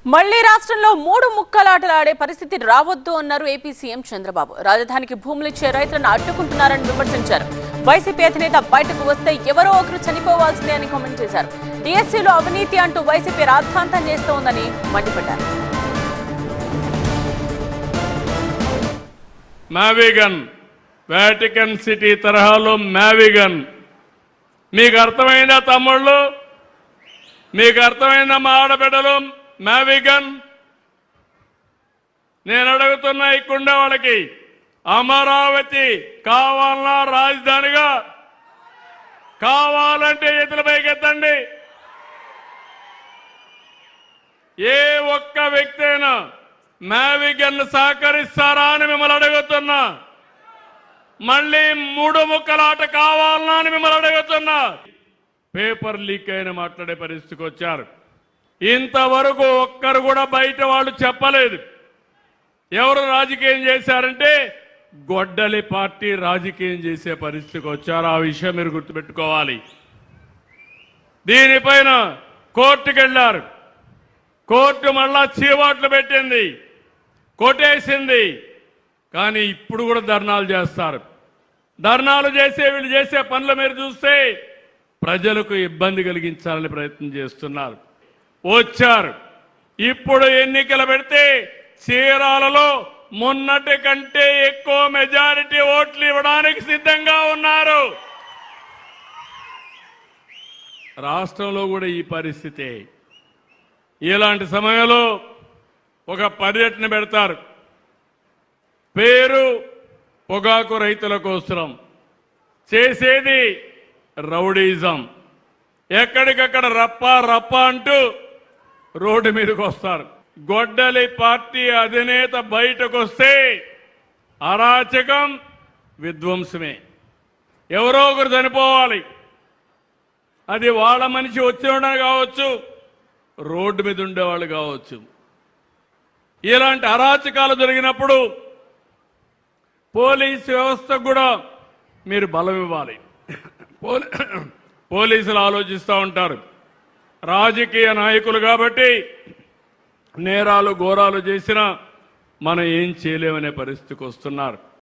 మళ్లీ రాష్ట్రంలో మూడు ముక్కలాటలాడే పరిస్థితి రావద్దు అన్నారు ఏపీ సీఎం చంద్రబాబు. రాజధానికి భూములిచ్చే రైతులను అడ్డుకుంటున్నారని విమర్శించారు. వైసీపీ అధినేత బయటకు వస్తే ఎవరో ఒకరు చనిపోవాల్సిందే అని కామెంట్ చేశారు. డిఎస్సీలో అవినీతి అంటూ వైసీపీ రాద్ధాంతం చేస్తోందని మండిపడ్డారు. మావిగన్ వాటికన్ సిటీ తరహాలో మావిగన్ మీకు అర్థమైందా తమ్ముళ్ళు? మీకు అర్థమైందా మా ఆడబిడ్డలు? మావిగన్ నేను అడుగుతున్నా ఇక్కడుండే వాళ్ళకి, అమరావతి కావాలన్నా రాజధానిగా కావాలంటే ఎత్తుల పైకెత్తండి. ఏ ఒక్క వ్యక్తి అయినా మావిగన్ సహకరిస్తారా అని మిమ్మల్ని అడుగుతున్నా. మళ్ళీ మూడు ముక్కలాట కావాలన్నా అని మిమ్మల్ని అడుగుతున్నా. పేపర్ లీక్ అయిన మాట్లాడే పరిస్థితికి వచ్చారు. ఇంతవరకు ఒక్కరు కూడా బయట వాళ్ళు చెప్పలేదు. ఎవరు రాజకీయం చేశారంటే గొడ్డలి పార్టీ రాజకీయం చేసే పరిస్థితికి వచ్చారు. ఆ విషయం మీరు గుర్తుపెట్టుకోవాలి. దీనిపైన కోర్టుకు వెళ్ళారు. కోర్టు మళ్ళా చీవాట్లు పెట్టింది, కొట్టేసింది. కానీ ఇప్పుడు కూడా ధర్నాలు చేస్తారు. ధర్నాలు చేసే వీళ్ళు చేసే పనులు మీరు చూస్తే ప్రజలకు ఇబ్బంది కలిగించాలని ప్రయత్నం చేస్తున్నారు. వచ్చారు. ఇప్పుడు ఎన్నికలు పెడితే చీరాలలో మొన్నటి కంటే ఎక్కువ మెజారిటీ ఓట్లు ఇవ్వడానికి సిద్ధంగా ఉన్నారు. రాష్ట్రంలో కూడా ఈ పరిస్థితి. ఇలాంటి సమయంలో ఒక పర్యటన పెడతారు. పేరు పొగాకు రైతుల కోసం, చేసేది రౌడీజం. ఎక్కడికక్కడ రప్ప రప్ప అంటూ రోడ్డు మీదకి వస్తారు. గొడ్డలి పార్టీ అధినేత బయటకు వస్తే అరాచకం, విధ్వంసమే. ఎవరో ఒకరు చనిపోవాలి. అది వాళ్ళ మనిషి వచ్చేవాడు కావచ్చు, రోడ్డు మీద ఉండేవాళ్ళు కావచ్చు. ఇలాంటి అరాచకాలు జరిగినప్పుడు పోలీసు వ్యవస్థకు కూడా మీరు బలం ఇవ్వాలి. పోలీసులు ఆలోచిస్తూ ఉంటారు. రాజకీయ నాయకులు కాబట్టి నేరాలు ఘోరాలు చేసినా మనం ఏం చేయలేమనే పరిస్థితికి వస్తున్నారు.